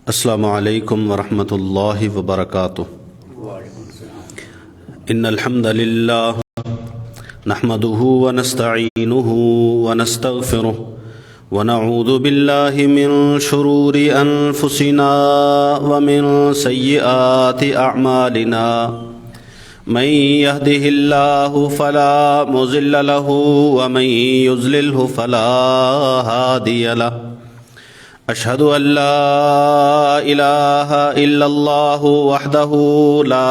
السلام علیکم ورحمۃ اللہ وبرکاتہ۔ ان الحمد للہ نحمده ونستعینه ونستغفره ونعوذ باللہ من شرور انفسنا ومن سیئات اعمالنا من يهده الله فلا مضل له ومن يضلله فلا هادي له اشهد ان لا الہ الا اللہ وحدہ لا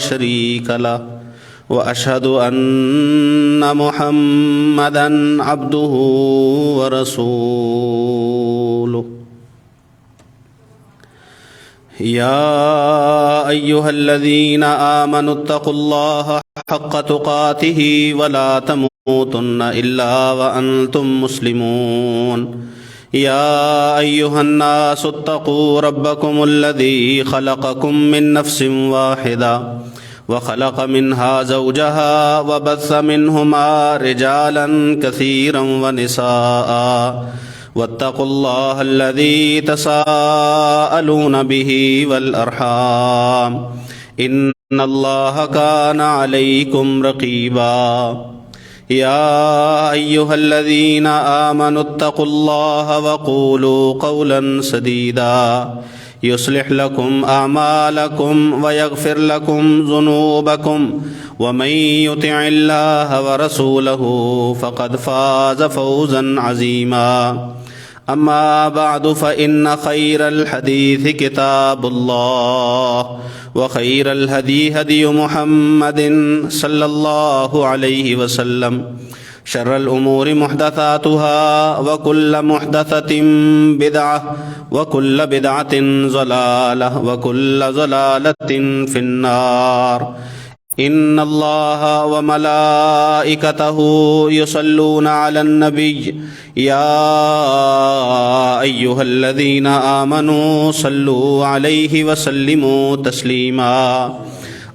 شریک له واشهد ان محمدا عبده ورسوله یا ایھا الذین آمنوا اتقوا اللہ حق تقاته ولا تموتن الا وانتم مسلمون يا أيها الناس اتقوا ربكم الذي خلقكم من نفس واحدة وخلق منها زوجها وبث منهما رجالا كثيرا ونساء واتقوا الله الذي تساءلون به والأرحام إن الله كان عليكم رقيبا يا أيها الذين آمنوا اتقوا الله وقولوا قولا سديدا يصلح لكم أعمالكم ويغفر لكم ذنوبكم ومن يطع الله ورسوله فقد فاز فوزا عظيما أما بعد فإن خير الحديث كتاب الله وخير الهدي هدي محمد صلى الله عليه وسلم شر الأمور محدثاتها وكل محدثة بدعة وكل بدعة ضلالة وكل ضلالة في النار إن الله وملائكته يصلون على النبي يا أيها الذين آمنوا صلوا عليه وسلموا تسليما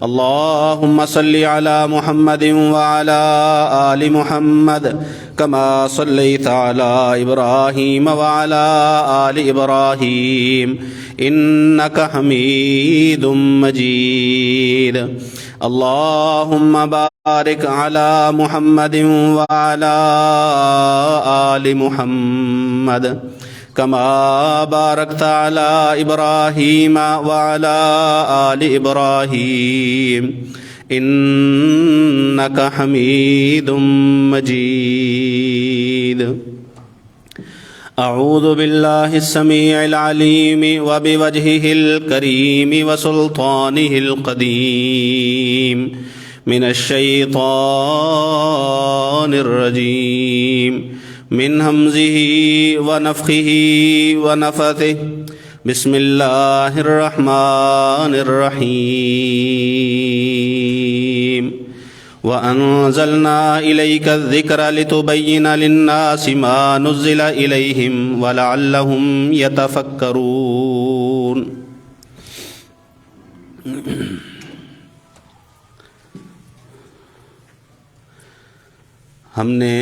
اللهم صل على محمد وعلى آل محمد كما صليت على إبراهيم وعلى آل إبراهيم إنك حميد مجيد اللهم بارك على محمد وعلى آل محمد كما باركت على إبراهيم وعلى آل إبراهيم إنك حميد مجيد أعوذ بالله السميع العليم وبوجهه الكريم وسلطانه القديم من الشيطان الرجيم من همزه ونفخه ونفثه بسم الله الرحمن الرحيم وأنزلنا إليك الذكر لتبين للناس ما نزل إليهم ولعلهم يتفكرون۔ ہم نے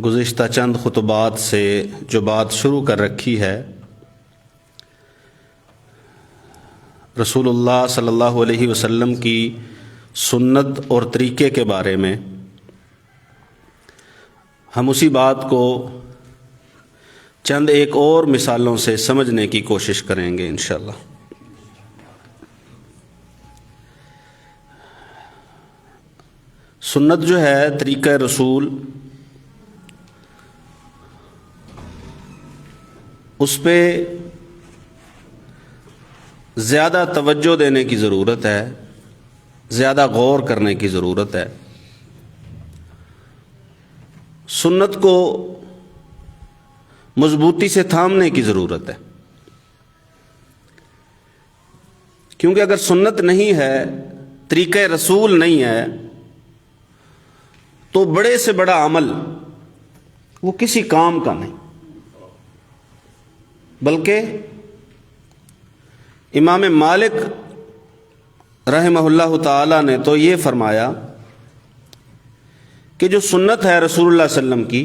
گزشتہ چند خطبات سے جو بات شروع کر رکھی ہے رسول اللہ صلی اللہ علیہ وسلم کی سنت اور طریقے کے بارے میں، ہم اسی بات کو چند ایک اور مثالوں سے سمجھنے کی کوشش کریں گے انشاءاللہ۔ سنت جو ہے طریقہ رسول، اس پہ زیادہ توجہ دینے کی ضرورت ہے، زیادہ غور کرنے کی ضرورت ہے۔ سنت کو مضبوطی سے تھامنے کی ضرورت ہے، کیونکہ اگر سنت نہیں ہے، طریقہ رسول نہیں ہے، تو بڑے سے بڑا عمل وہ کسی کام کا نہیں، بلکہ امام مالک رحمہ اللہ تعالی نے تو یہ فرمایا کہ جو سنت ہے رسول اللہ صلی اللہ علیہ وسلم کی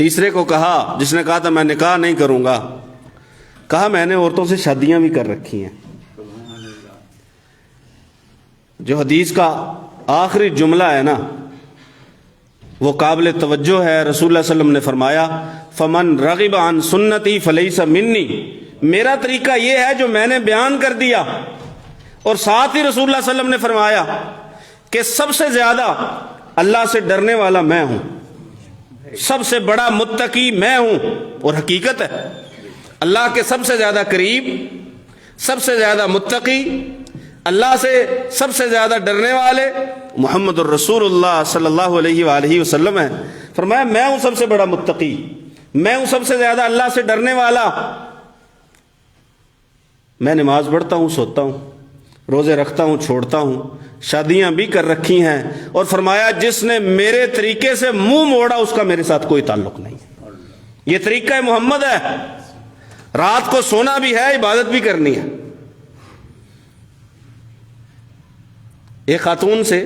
تیسرے کو کہا جس نے کہا تھا میں نکاح نہیں کروں گا، کہا میں نے عورتوں سے شادیاں بھی کر رکھی ہیں۔ جو حدیث کا آخری جملہ ہے نا وہ قابل توجہ ہے۔ رسول اللہ صلی اللہ علیہ وسلم نے فرمایا فمن رغب عن سنتی فلیس منی، میرا طریقہ یہ ہے جو میں نے بیان کر دیا، اور ساتھ ہی رسول اللہ صلی اللہ علیہ وسلم نے فرمایا کہ سب سے زیادہ اللہ سے ڈرنے والا میں ہوں، سب سے بڑا متقی میں ہوں، اور حقیقت ہے اللہ کے سب سے زیادہ قریب، سب سے زیادہ متقی، اللہ سے سب سے زیادہ ڈرنے والے محمد الرسول اللہ صلی اللہ علیہ وآلہ وسلم ہے۔ فرمایا میں ہوں سب سے بڑا متقی، میں ہوں سب سے زیادہ اللہ سے ڈرنے والا، میں نماز پڑھتا ہوں، سوتا ہوں، روزے رکھتا ہوں، چھوڑتا ہوں، شادیاں بھی کر رکھی ہیں، اور فرمایا جس نے میرے طریقے سے منہ موڑا اس کا میرے ساتھ کوئی تعلق نہیں۔ یہ طریقہ محمد ہے، رات کو سونا بھی ہے، عبادت بھی کرنی ہے۔ ایک خاتون سے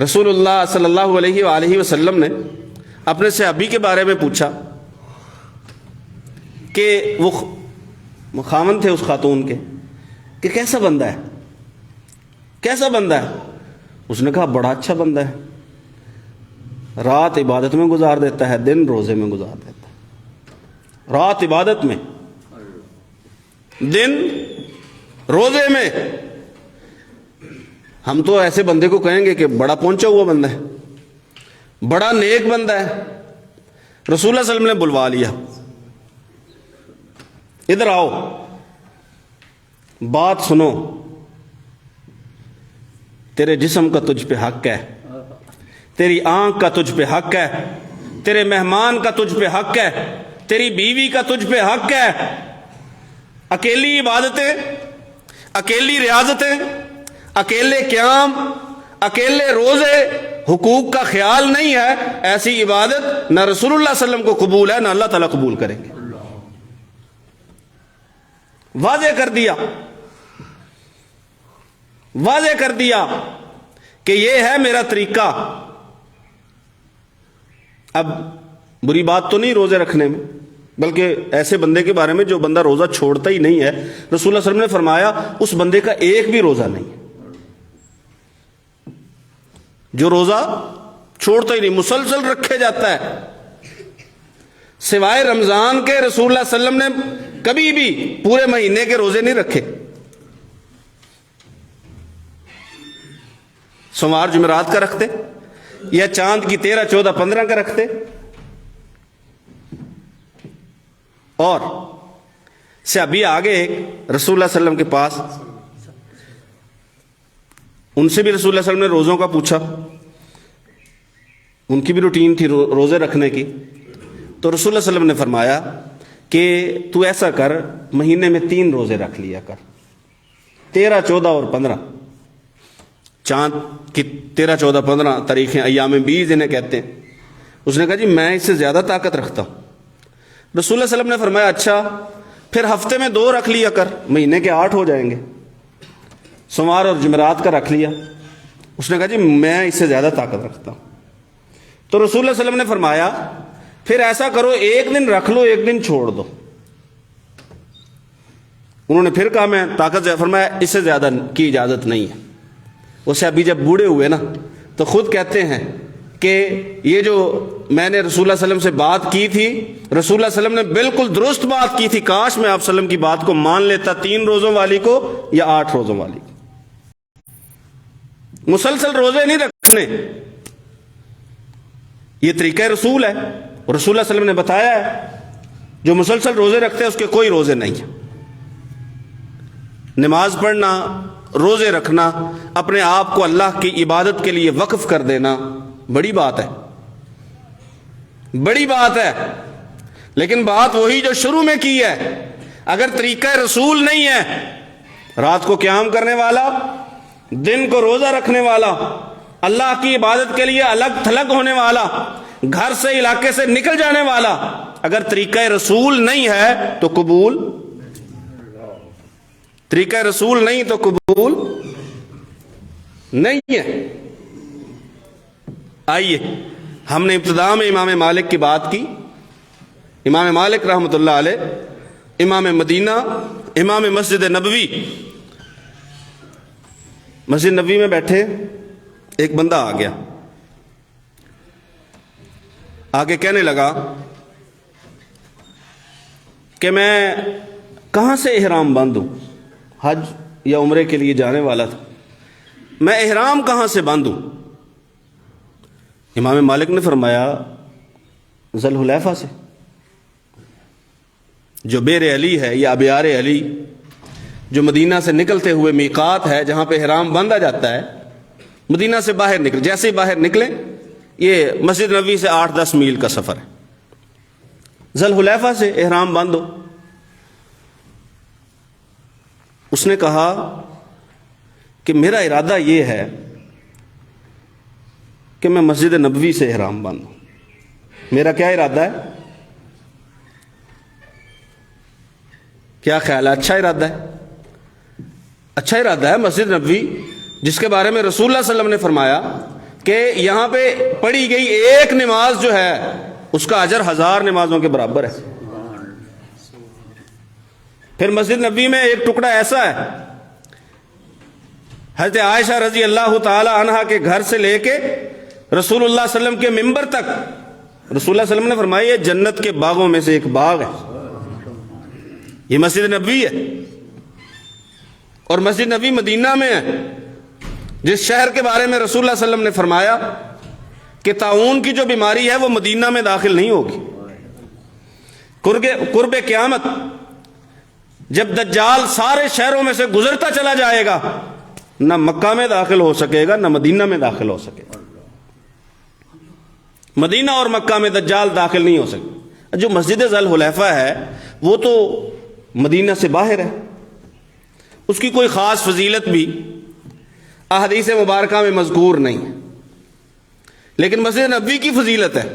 رسول اللہ صلی اللہ علیہ وآلہ وسلم نے اپنے صحابی کے بارے میں پوچھا کہ وہ خاوند تھے اس خاتون کے، کہ کیسا بندہ ہے، کیسا بندہ ہے؟ اس نے کہا بڑا اچھا بندہ ہے، رات عبادت میں گزار دیتا ہے، دن روزے میں گزار دیتا ہے، رات عبادت میں، دن روزے میں۔ ہم تو ایسے بندے کو کہیں گے کہ بڑا پہنچا ہوا بندہ ہے، بڑا نیک بندہ ہے۔ رسول اللہ صلی اللہ علیہ وسلم نے بلوا لیا، ادھر آؤ، بات سنو، تیرے جسم کا تجھ پہ حق ہے، تیری آنکھ کا تجھ پہ حق ہے، تیرے مہمان کا تجھ پہ حق ہے، تیری بیوی کا تجھ پہ حق ہے۔ اکیلی عبادتیں، اکیلی ریاضتیں، اکیلے قیام، اکیلے روزے، حقوق کا خیال نہیں ہے، ایسی عبادت نہ رسول اللہ صلی اللہ علیہ وسلم کو قبول ہے، نہ اللہ تعالیٰ قبول کریں گے۔ واضح کر دیا، واضح کر دیا کہ یہ ہے میرا طریقہ۔ اب بری بات تو نہیں روزے رکھنے میں، بلکہ ایسے بندے کے بارے میں جو بندہ روزہ چھوڑتا ہی نہیں ہے، رسول اللہ صلی اللہ علیہ وسلم نے فرمایا اس بندے کا ایک بھی روزہ نہیں ہے، جو روزہ چھوڑتا ہی نہیں، مسلسل رکھے جاتا ہے، سوائے رمضان کے رسول اللہ صلی اللہ علیہ وسلم نے کبھی بھی پورے مہینے کے روزے نہیں رکھے۔ سوموار جمعرات کا رکھتے یا چاند کی 13، 14، 15 کا رکھتے، اور صحابی آگے ایک رسول اللہ صلی اللہ علیہ وسلم کے پاس، ان سے بھی رسول اللہ صلی اللہ علیہ وسلم نے روزوں کا پوچھا، ان کی بھی روٹین تھی روزے رکھنے کی، تو رسول اللہ صلی اللہ علیہ وسلم نے فرمایا کہ تو ایسا کر، مہینے میں 3 روزے رکھ لیا کر، 13، 14 اور 15۔ چاند کی 13، 14، 15 تاریخیں ایام بیز انہیں کہتے ہیں۔ اس نے کہا جی میں اس سے زیادہ طاقت رکھتا ہوں۔ رسول اللہ صلی اللہ علیہ وسلم نے فرمایا اچھا پھر ہفتے میں 2 رکھ لیا کر، مہینے کے 8 ہو جائیں گے، سوموار اور جمعرات کا رکھ لیا۔ اس نے کہا جی میں اس سے زیادہ طاقت رکھتا ہوں۔ تو رسول اللہ صلی اللہ علیہ وسلم نے فرمایا پھر ایسا کرو 1 دن رکھ لو، 1 دن چھوڑ دو۔ انہوں نے پھر کہا میں طاقت سے، فرمایا اس سے زیادہ کی اجازت نہیں ہے۔ وہ صحابی جب بوڑھے ہوئے نا تو خود کہتے ہیں کہ یہ جو میں نے رسول اللہ صلی اللہ علیہ وسلم سے بات کی تھی، رسول اللہ صلی اللہ علیہ وسلم نے بالکل درست بات کی تھی، کاش میں آپ صلی اللہ علیہ وسلم کی بات کو مان لیتا، 3 روزوں والی کو یا 8 روزوں والی کو۔ مسلسل روزے نہیں رکھنے، یہ طریقہ رسول ہے، اور رسول اللہ صلی اللہ علیہ وسلم نے بتایا ہے جو مسلسل روزے رکھتے ہیں اس کے کوئی روزے نہیں ہیں۔ نماز پڑھنا، روزے رکھنا، اپنے آپ کو اللہ کی عبادت کے لیے وقف کر دینا بڑی بات ہے، بڑی بات ہے، لیکن بات وہی جو شروع میں کی ہے۔ اگر طریقہ رسول نہیں ہے، رات کو قیام کرنے والا، دن کو روزہ رکھنے والا، اللہ کی عبادت کے لیے الگ تھلگ ہونے والا، گھر سے علاقے سے نکل جانے والا، اگر طریقہ رسول نہیں ہے تو قبول، طریقہ رسول نہیں تو قبول نہیں ہے۔ آئیے ہم نے ابتدا میں امام مالک کی بات کی. امام مالک رحمۃ اللہ علیہ، امام مدینہ، امام مسجد نبوی. مسجد نبوی میں بیٹھے، ایک بندہ آ گیا، آگے کہنے لگا کہ میں کہاں سے احرام باندھوں؟ حج یا عمرے کے لیے جانے والا تھا، میں احرام کہاں سے باندھوں؟ امام مالک نے فرمایا ذل حلیفہ سے، جو بیر علی ہے یا ابیار علی، جو مدینہ سے نکلتے ہوئے میقات ہے جہاں پہ احرام باندھا جاتا ہے. مدینہ سے باہر نکل، جیسے ہی باہر نکلیں، یہ مسجد نبوی سے 8-10 میل کا سفر ہے. ذل حلیفہ سے احرام باندھو. اس نے کہا کہ میرا ارادہ یہ ہے کہ میں مسجد نبوی سے احرام باندھوں. میرا کیا ارادہ ہے؟ کیا خیال ہے؟ اچھا ارادہ ہے؟ اچھا ارادہ ہے. مسجد نبوی جس کے بارے میں رسول اللہ صلی اللہ علیہ وسلم نے فرمایا کہ یہاں پہ پڑھی گئی ایک نماز جو ہے اس کا اجر 1000 نمازوں کے برابر ہے. پھر مسجد نبوی میں ایک ٹکڑا ایسا ہے، حضرت عائشہ رضی اللہ تعالی عنہا کے گھر سے لے کے رسول اللہ صلی اللہ علیہ وسلم کے ممبر تک، رسول اللہ صلی اللہ علیہ وسلم نے فرمایا یہ جنت کے باغوں میں سے ایک باغ ہے. یہ مسجد نبوی ہے. اور مسجد نبوی مدینہ میں ہے، جس شہر کے بارے میں رسول اللہ صلی اللہ علیہ وسلم نے فرمایا کہ طاعون کی جو بیماری ہے وہ مدینہ میں داخل نہیں ہوگی. قرب قیامت جب دجال سارے شہروں میں سے گزرتا چلا جائے گا، نہ مکہ میں داخل ہو سکے گا، نہ مدینہ میں داخل ہو سکے گا. مدینہ اور مکہ میں دجال داخل نہیں ہو سکے. جو مسجد ذل حلیفہ ہے وہ تو مدینہ سے باہر ہے، اس کی کوئی خاص فضیلت بھی احادیث مبارکہ میں مذکور نہیں ہے، لیکن مسجد نبوی کی فضیلت ہے.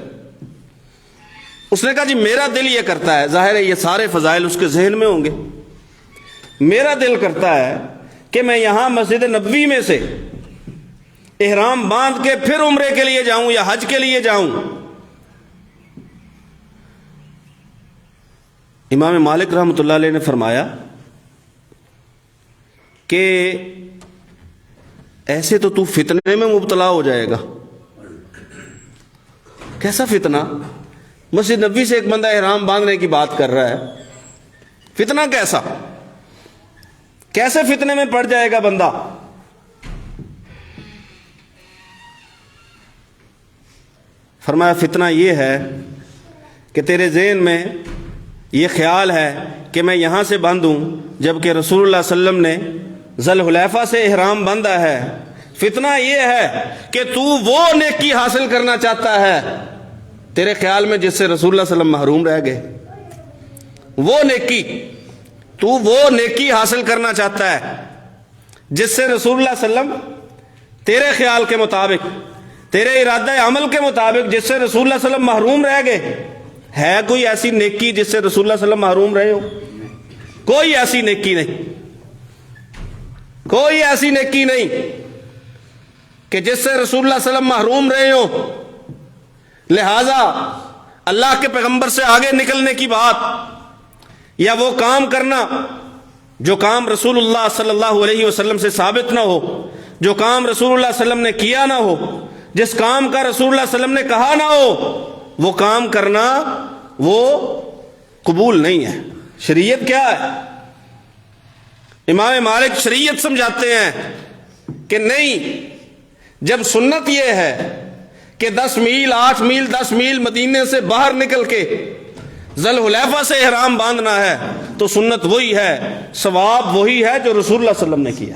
اس نے کہا جی میرا دل یہ کرتا ہے، ظاہر ہے یہ سارے فضائل اس کے ذہن میں ہوں گے، میرا دل کرتا ہے کہ میں یہاں مسجد نبوی میں سے احرام باندھ کے پھر عمرے کے لیے جاؤں یا حج کے لیے جاؤں. امام مالک رحمۃ اللہ علیہ نے فرمایا کہ ایسے تو فتنے میں مبتلا ہو جائے گا. کیسا فتنہ؟ مسجد نبوی سے ایک بندہ احرام باندھنے کی بات کر رہا ہے، فتنہ کیسا؟ کیسے فتنے میں پڑ جائے گا بندہ؟ فرمایا فتنہ یہ ہے کہ تیرے ذہن میں یہ خیال ہے کہ میں یہاں سے باندھوں، جبکہ رسول اللہ صلی اللہ علیہ وسلم نے ذل حلیفہ سے احرام باندھا ہے. فتنہ یہ ہے کہ تو وہ نیکی حاصل کرنا چاہتا ہے تیرے خیال میں جس سے رسول اللہ صلی اللہ علیہ وسلم محروم رہ گئے. وہ نیکی حاصل کرنا چاہتا ہے جس سے رسول اللہ صلی اللہ علیہ وسلم تیرے خیال کے مطابق، تیرے ارادہ عمل کے مطابق جس سے رسول اللہ صلی اللہ علیہ وسلم محروم رہ گئے. ہے کوئی ایسی نیکی جس سے رسول اللہ صلی اللہ علیہ وسلم محروم رہے ہو؟ کوئی ایسی نیکی نہیں، کوئی ایسی نیکی نہیں کہ جس سے رسول اللہ صلی اللہ علیہ وسلم محروم رہے ہو. لہذا اللہ کے پیغمبر سے آگے نکلنے کی بات یا وہ کام کرنا جو کام رسول اللہ صلی اللہ علیہ وسلم سے ثابت نہ ہو، جو کام رسول اللہ صلی اللہ علیہ وسلم نے کیا نہ ہو، جس کام کا رسول اللہ صلی اللہ علیہ وسلم نے کہا نہ ہو، وہ کام کرنا وہ قبول نہیں ہے. شریعت کیا ہے؟ امام مالک شریعت سمجھاتے ہیں کہ نہیں، جب سنت یہ ہے کہ 10 میل 8 میل 10 میل مدینے سے باہر نکل کے ذل حلیفہ سے احرام باندھنا ہے تو سنت وہی ہے، ثواب وہی ہے جو رسول اللہ صلی اللہ علیہ وسلم نے کیا.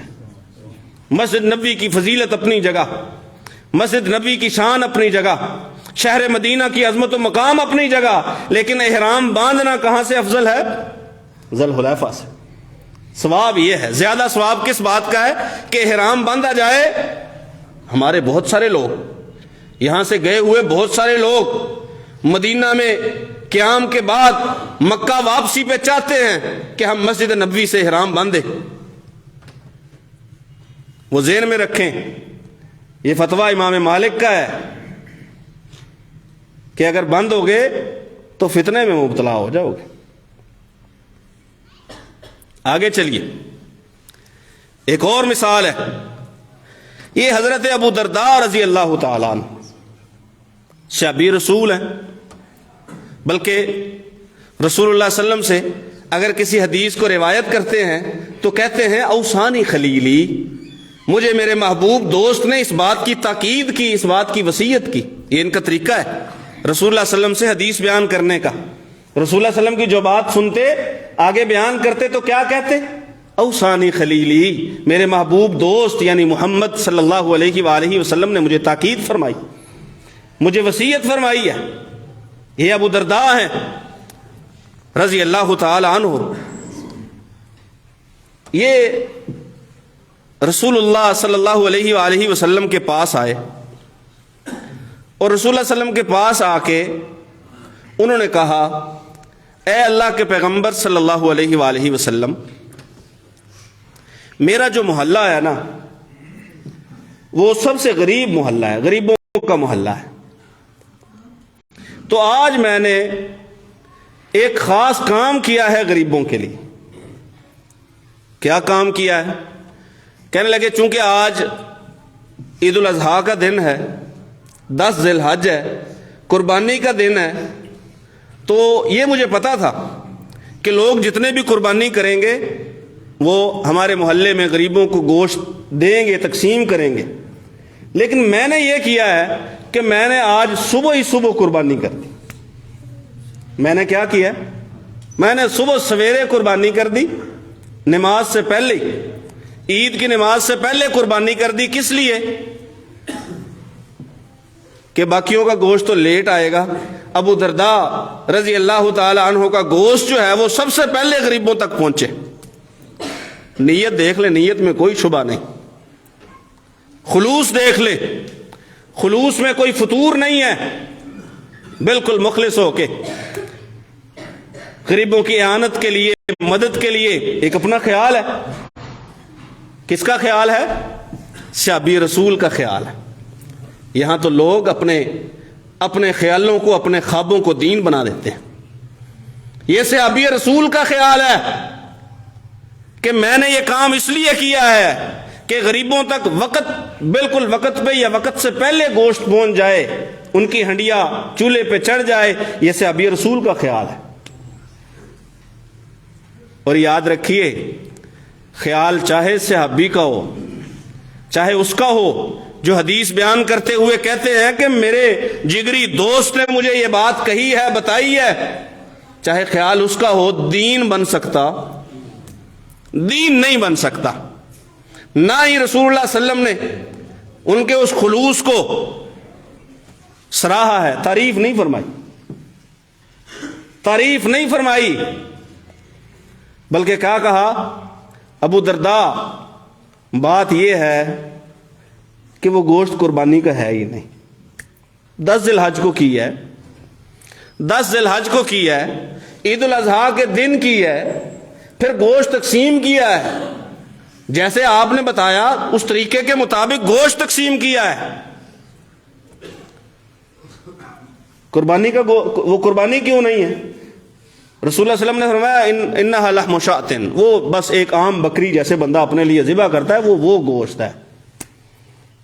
مسجد نبوی کی فضیلت اپنی جگہ، مسجد نبوی کی شان اپنی جگہ، شہر مدینہ کی عظمت و مقام اپنی جگہ، لیکن احرام باندھنا کہاں سے افضل ہے؟ ذل حلیفہ سے. ثواب یہ ہے. زیادہ ثواب کس بات کا ہے کہ احرام باندھا جائے. ہمارے بہت سارے لوگ یہاں سے گئے ہوئے، بہت سارے لوگ مدینہ میں قیام کے بعد مکہ واپسی پہ چاہتے ہیں کہ ہم مسجد نبوی سے احرام باندھیں. وہ ذہن میں رکھیں، یہ فتویٰ امام مالک کا ہے. کہ اگر بند ہو گئے تو فتنے میں مبتلا ہو جاؤ گے۔ آگے چلیے، ایک اور مثال ہے، یہ حضرت ابو درداء رضی اللہ تعالیٰ عنہ صحابی رسول ہیں، بلکہ رسول اللہ صلی اللہ علیہ وسلم سے اگر کسی حدیث کو روایت کرتے ہیں تو کہتے ہیں اوصانی خلیلی، مجھے میرے محبوب دوست نے اس بات کی تاکید کی، اس بات کی وصیت کی۔ یہ ان کا طریقہ ہے رسول اللہ صلی اللہ علیہ وسلم سے حدیث بیان کرنے کا۔ رسول اللہ صلی اللہ علیہ وسلم کی جو بات سنتے آگے بیان کرتے تو کیا کہتے؟ اوصانی خلیلی، میرے محبوب دوست یعنی محمد صلی اللہ علیہ وآلہ وسلم نے مجھے تاکید فرمائی، مجھے وصیت فرمائی ہے۔ یہ ابو درداء ہیں رضی اللہ تعالی عنہ، یہ رسول اللہ صلی اللہ علیہ وآلہ وسلم کے پاس آئے اور رسول اللہ صلی اللہ علیہ وسلم کے پاس آ کے انہوں نے کہا، اے اللہ کے پیغمبر صلی اللہ علیہ وآلہ وسلم، میرا جو محلہ ہے نا وہ سب سے غریب محلہ ہے، غریبوں کا محلہ ہے، تو آج میں نے ایک خاص کام کیا ہے غریبوں کے لیے۔ کیا کام کیا ہے؟ کہنے لگے چونکہ آج عید الاضحیٰ کا دن ہے، 10 ذی الحج ہے، قربانی کا دن ہے، تو یہ مجھے پتا تھا کہ لوگ جتنے بھی قربانی کریں گے وہ ہمارے محلے میں غریبوں کو گوشت دیں گے، تقسیم کریں گے، لیکن میں نے یہ کیا ہے کہ میں نے آج صبح ہی صبح قربانی کر دی۔ میں نے کیا کیا؟ میں نے صبح سویرے قربانی کر دی، نماز سے پہلے، عید کی نماز سے پہلے قربانی کر دی۔ کس لیے؟ کہ باقیوں کا گوشت تو لیٹ آئے گا، ابو درداء رضی اللہ تعالی عنہ کا گوشت جو ہے وہ سب سے پہلے غریبوں تک پہنچے۔ نیت دیکھ لے، نیت میں کوئی شبہ نہیں، خلوص دیکھ لے، خلوص میں کوئی فتور نہیں ہے، بالکل مخلص ہو کے غریبوں کی اعانت کے لیے، مدد کے لیے ایک اپنا خیال ہے۔ کس کا خیال ہے؟ صحابی رسول کا خیال ہے۔ یہاں تو لوگ اپنے خیالوں کو، اپنے خوابوں کو دین بنا دیتے ہیں۔ یہ صحابی رسول کا خیال ہے کہ میں نے یہ کام اس لیے کیا ہے کہ غریبوں تک بالکل وقت پہ یا وقت سے پہلے گوشت پہنچ جائے، ان کی ہنڈیا چولہے پہ چڑھ جائے۔ یہ صحابی رسول کا خیال ہے۔ اور یاد رکھیے، خیال چاہے صحابی کا ہو، چاہے اس کا ہو جو حدیث بیان کرتے ہوئے کہتے ہیں کہ میرے جگری دوست نے مجھے یہ بات کہی ہے، بتائی ہے، چاہے خیال اس کا ہو، دین بن سکتا؟ دین نہیں بن سکتا۔ نہ ہی رسول اللہ صلی اللہ علیہ وسلم نے ان کے اس خلوص کو سراہا ہے، تعریف نہیں فرمائی، تعریف نہیں فرمائی، بلکہ کیا کہا؟ ابو درداء بات یہ ہے کہ وہ گوشت قربانی کا ہے ہی نہیں، 10 ذی الحج کو کی ہے، 10 ذی الحج کو کی ہے، عید الاضحیٰ کے دن کی ہے، پھر گوشت تقسیم کیا ہے، جیسے آپ نے بتایا اس طریقے کے مطابق گوشت تقسیم کیا ہے۔ قربانی کا وہ قربانی کیوں نہیں ہے؟ رسول اللہ صلی اللہ علیہ وسلم نے فرمایا انہا لحم شاۃ، وہ بس ایک عام بکری جیسے بندہ اپنے لیے ذبح کرتا ہے، وہ گوشت ہے۔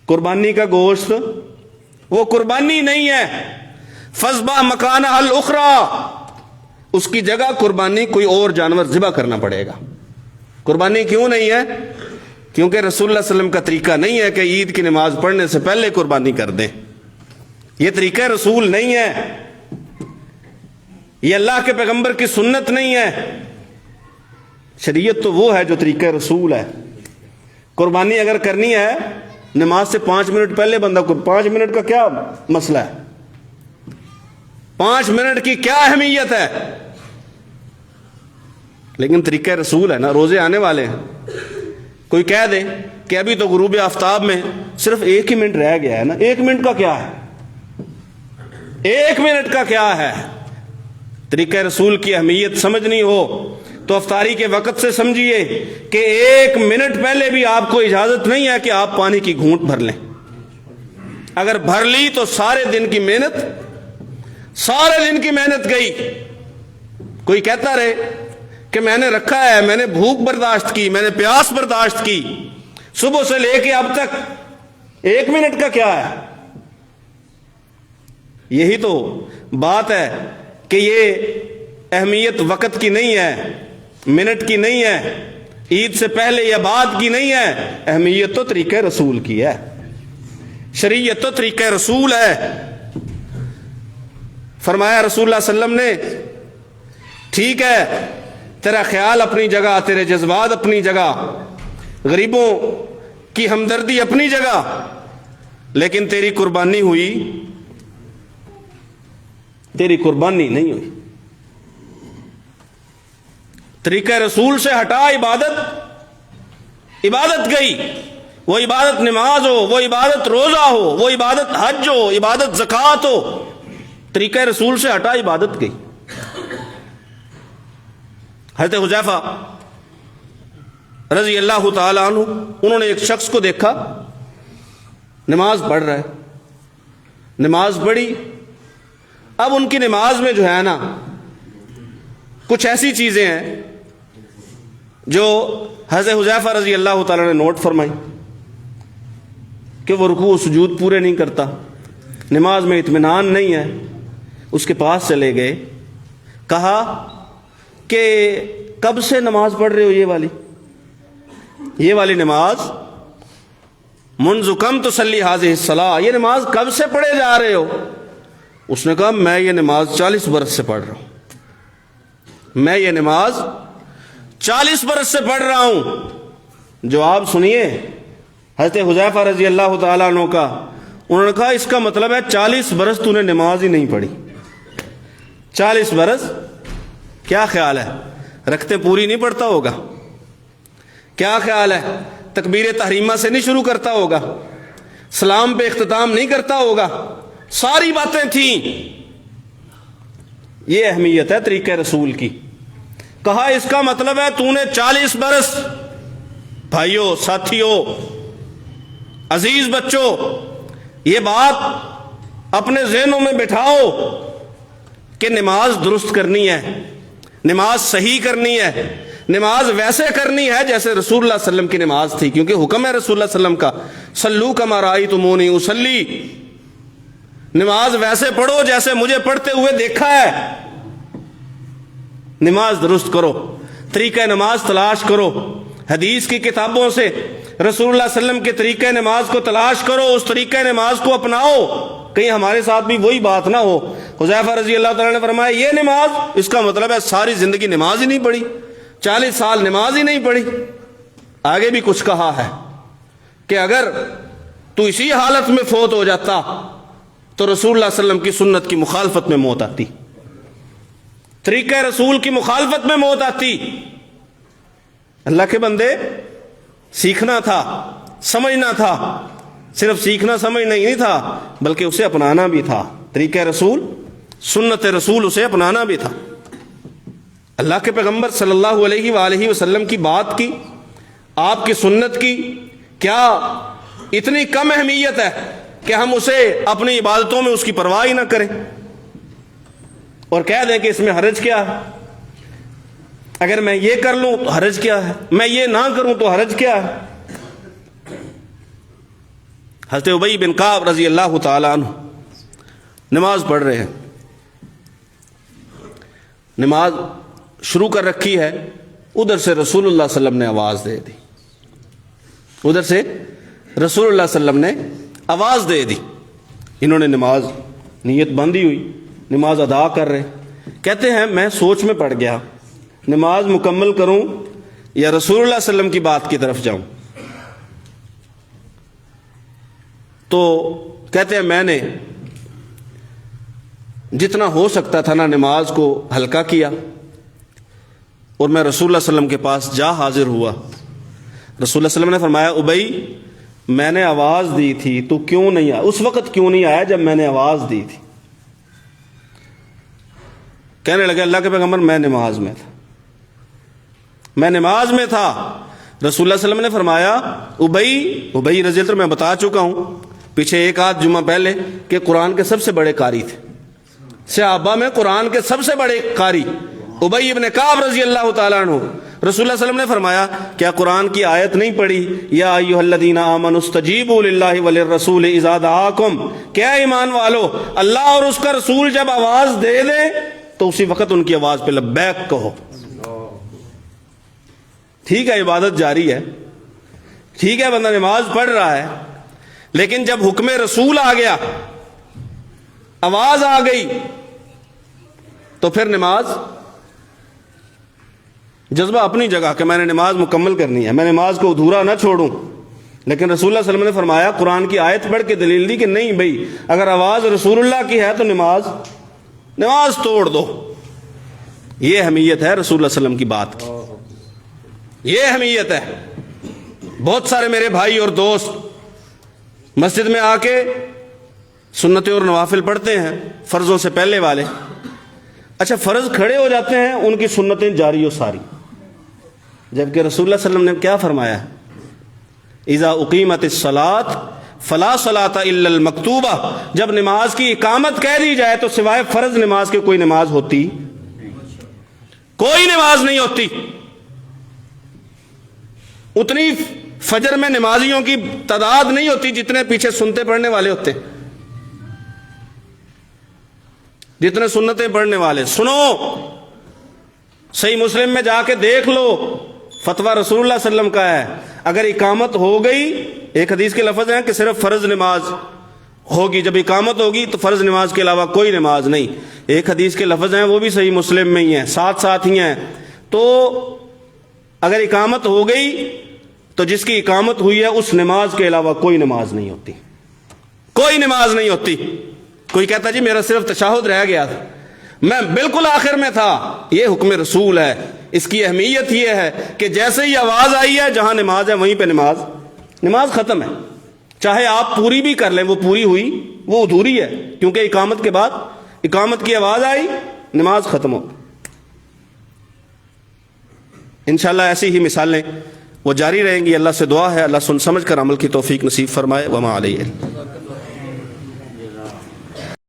قربانی کا گوشت وہ قربانی نہیں ہے۔ فذبح مکانہا الاخری، اس کی جگہ قربانی کوئی اور جانور ذبح کرنا پڑے گا۔ قربانی کیوں نہیں ہے؟ کیونکہ رسول اللہ صلی اللہ علیہ وسلم کا طریقہ نہیں ہے کہ عید کی نماز پڑھنے سے پہلے قربانی کر دیں، یہ طریقہ رسول نہیں ہے، یہ اللہ کے پیغمبر کی سنت نہیں ہے۔ شریعت تو وہ ہے جو طریقہ رسول ہے۔ قربانی اگر کرنی ہے نماز سے 5 منٹ پہلے بندہ کو، 5 منٹ کا کیا مسئلہ ہے؟ 5 منٹ کی کیا اہمیت ہے؟ لیکن طریقہ رسول ہے نا۔ روزے آنے والے ہیں، کوئی کہہ دے کہ ابھی تو غروب آفتاب میں صرف 1 ہی منٹ رہ گیا ہے نا، 1 منٹ کا کیا ہے؟ 1 منٹ کا کیا ہے؟ طریقہ رسول کی اہمیت سمجھنی ہو تو افطاری کے وقت سے سمجھیے کہ 1 منٹ پہلے بھی آپ کو اجازت نہیں ہے کہ آپ پانی کی گھونٹ بھر لیں۔ اگر بھر لی تو سارے دن کی محنت، سارے دن کی محنت گئی. کوئی کہتا رہے کہ میں نے رکھا ہے, میں نے بھوک برداشت کی, میں نے پیاس برداشت کی, صبح سے لے کے اب تک 1 منٹ کا کیا ہے. یہی تو بات ہے کہ یہ اہمیت وقت کی نہیں ہے, منٹ کی نہیں ہے, عید سے پہلے یا بعد کی نہیں ہے. اہمیت تو طریقہ رسول کی ہے, شریعت تو طریقہ رسول ہے. فرمایا رسول اللہ صلی اللہ علیہ وسلم نے, ٹھیک ہے تیرا خیال اپنی جگہ, تیرے جذبات اپنی جگہ, غریبوں کی ہمدردی اپنی جگہ, لیکن تیری قربانی ہوئی, تیری قربانی نہیں ہوئی. طریقہ رسول سے ہٹا عبادت, عبادت گئی. وہ عبادت نماز ہو, وہ عبادت روزہ ہو, وہ عبادت حج ہو, عبادت زکوٰۃ ہو, طریقہ رسول سے ہٹا عبادت گئی. حضرت حذیفہ رضی اللہ تعالی عنہ, انہوں نے ایک شخص کو دیکھا نماز پڑھ رہا ہے, نماز پڑھی. اب ان کی نماز میں جو ہے نا کچھ ایسی چیزیں ہیں جو حضرت حذیفہ رضی اللہ تعالیٰ نے نوٹ فرمائی کہ وہ رکوع و سجود پورے نہیں کرتا, نماز میں اطمینان نہیں ہے. اس کے پاس چلے گئے, کہا کہ کب سے نماز پڑھ رہے ہو, یہ والی نماز, منذ کم تصلی هذه الصلاۃ, یہ نماز کب سے پڑھے جا رہے ہو. اس نے کہا میں یہ نماز 40 برس سے پڑھ رہا ہوں, میں یہ نماز 40 برس سے پڑھ رہا ہوں. جواب سنیے حضرت حذیفہ رضی اللہ تعالیٰ عنہ کا. انہوں نے کہا اس کا مطلب ہے 40 برس تو نے نماز ہی نہیں پڑھی. 40 برس کیا خیال ہے, رکھتے پوری نہیں پڑھتا ہوگا؟ کیا خیال ہے تکبیر تحریمہ سے نہیں شروع کرتا ہوگا؟ سلام پہ اختتام نہیں کرتا ہوگا؟ ساری باتیں تھیں. یہ اہمیت ہے طریقہ رسول کی. کہا اس کا مطلب ہے تو نے 40 برس, بھائیوں ساتھیوں عزیز بچوں, یہ بات اپنے ذہنوں میں بٹھاؤ کہ نماز درست کرنی ہے, نماز صحیح کرنی ہے, نماز ویسے کرنی ہے جیسے رسول اللہ صلی اللہ علیہ وسلم کی نماز تھی, کیونکہ حکم ہے رسول اللہ صلی اللہ علیہ وسلم کا, صلو کما رأیتمونی اصلی, نماز ویسے پڑھو جیسے مجھے پڑھتے ہوئے دیکھا ہے. نماز درست کرو, طریقہ نماز تلاش کرو, حدیث کی کتابوں سے رسول اللہ صلی اللہ علیہ وسلم کے طریقہ نماز کو تلاش کرو, اس طریقہ نماز کو اپناؤ. کہیں ہمارے ساتھ بھی وہی بات نہ ہو. حذیفہ رضی اللہ تعالیٰ نے فرمایا یہ نماز, اس کا مطلب ہے ساری زندگی نماز ہی نہیں پڑھی, 40 سال نماز ہی نہیں پڑھی. آگے بھی کچھ کہا ہے کہ اگر تو اسی حالت میں فوت ہو جاتا تو رسول اللہ صلی اللہ علیہ وسلم کی سنت کی مخالفت میں موت آتی, طریقہ رسول کی مخالفت میں موت آتی. اللہ کے بندے سیکھنا تھا, سمجھنا تھا, صرف سیکھنا سمجھنا ہی نہیں تھا بلکہ اسے اپنانا بھی تھا. طریقہ رسول, سنت رسول اسے اپنانا بھی تھا. اللہ کے پیغمبر صلی اللہ علیہ وآلہ وسلم کی بات کی, آپ کی سنت کی کیا اتنی کم اہمیت ہے کہ ہم اسے اپنی عبادتوں میں اس کی پرواہ ہی نہ کریں اور کہہ دیں کہ اس میں حرج کیا ہے, اگر میں یہ کر لوں تو حرج کیا ہے, میں یہ نہ کروں تو حرج کیا ہے. حضرت ابی بن کعب رضی اللہ تعالی عنہ نماز پڑھ رہے ہیں, نماز شروع کر رکھی ہے, ادھر سے رسول اللہ صلی اللہ علیہ وسلم نے آواز دے دی, ادھر سے رسول اللہ صلی اللہ علیہ وسلم نے آواز دے دی. انہوں نے نماز نیت باندھی ہوئی, نماز ادا کر رہے, کہتے ہیں میں سوچ میں پڑ گیا نماز مکمل کروں یا رسول اللہ صلی اللہ علیہ وسلم کی بات کی طرف جاؤں. تو کہتے ہیں میں نے جتنا ہو سکتا تھا نا نماز کو ہلکا کیا اور میں رسول اللہ صلی اللہ علیہ وسلم کے پاس جا حاضر ہوا. رسول اللہ صلی اللہ علیہ وسلم نے فرمایا ابی میں نے آواز دی تھی تو کیوں نہیں آیا, اس وقت کیوں نہیں آیا جب میں نے آواز دی تھی. کہنے لگے اللہ کے پیغمبر میں نماز میں تھا, میں نماز میں تھا. رسول اللہ صلی اللہ علیہ وسلم نے فرمایا ابی رضی اللہ عنہ, میں بتا چکا ہوں پیچھے ایک آدھ جمعہ پہلے کہ قرآن کے سب سے بڑے قاری تھے, صحابہ میں قرآن کے سب سے بڑے قاری ابی ابن کعب رضی اللہ تعالیٰ عنہ، رسول اللہ صلی اللہ علیہ وسلم نے فرمایا کیا قرآن کی آیت نہیں پڑھی یا ایھا الذین آمنوا استجیبوا للہ وللرسول اذا دعاکم، کیا ایمان والو اللہ اور اس کا رسول جب آواز دے دے تو اسی وقت ان کی آواز پہ لبیک کہو۔ ٹھیک ہے عبادت جاری ہے، ٹھیک ہے بندہ نماز پڑھ رہا ہے، لیکن جب حکم رسول آ گیا، آواز آ گئی، تو پھر نماز جذبہ اپنی جگہ کہ میں نے نماز مکمل کرنی ہے، میں نماز کو ادھورا نہ چھوڑوں۔ لیکن رسول اللہ صلی اللہ علیہ وسلم نے فرمایا قرآن کی آیت پڑھ کے دلیل دی کہ نہیں بھائی اگر آواز رسول اللہ کی ہے تو نماز توڑ دو۔ یہ اہمیت ہے رسول اللہ صلی اللہ علیہ وسلم کی بات کی، یہ اہمیت ہے۔ بہت سارے میرے بھائی اور دوست مسجد میں آ کے سنتیں اور نوافل پڑھتے ہیں فرضوں سے پہلے والے، اچھا فرض کھڑے ہو جاتے ہیں ان کی سنتیں جاری و ساری، جبکہ رسول اللہ صلی اللہ علیہ وسلم نے کیا فرمایا؟ اذا اقیمت الصلاۃ فلا صلاۃ الا المکتوبہ، جب نماز کی اقامت کہہ دی جائے تو سوائے فرض نماز کے کوئی نماز ہوتی، کوئی نماز نہیں ہوتی۔ اتنی فجر میں نمازیوں کی تعداد نہیں ہوتی جتنے پیچھے سنتے پڑھنے والے ہوتے، جتنے سنتیں پڑھنے والے۔ سنو صحیح مسلم میں جا کے دیکھ لو، فتویٰ رسول اللہ صلی اللہ علیہ وسلم کا ہے، اگر اقامت ہو گئی، ایک حدیث کے لفظ ہیں کہ صرف فرض نماز ہوگی، جب اقامت ہوگی تو فرض نماز کے علاوہ کوئی نماز نہیں۔ ایک حدیث کے لفظ ہیں وہ بھی صحیح مسلم میں ہی ہیں، ساتھ ساتھ ہی ہیں۔ تو اگر اقامت ہو گئی تو جس کی اقامت ہوئی ہے اس نماز کے علاوہ کوئی نماز نہیں ہوتی، کوئی نماز نہیں ہوتی۔ کوئی کہتا جی میرا صرف تشہد رہ گیا تھا، میں بالکل آخر میں تھا، یہ حکم رسول ہے۔ اس کی اہمیت یہ ہے کہ جیسے ہی آواز آئی ہے جہاں نماز ہے وہیں پہ نماز ختم ہے، چاہے آپ پوری بھی کر لیں، وہ پوری ہوئی وہ ادھوری ہے، کیونکہ اقامت کے بعد اقامت کی آواز آئی نماز ختم ہو۔ انشاءاللہ ایسی ہی مثالیں وہ جاری رہیں گی۔ اللہ سے دعا ہے اللہ سن سمجھ کر عمل کی توفیق نصیب فرمائے۔ وما علیہ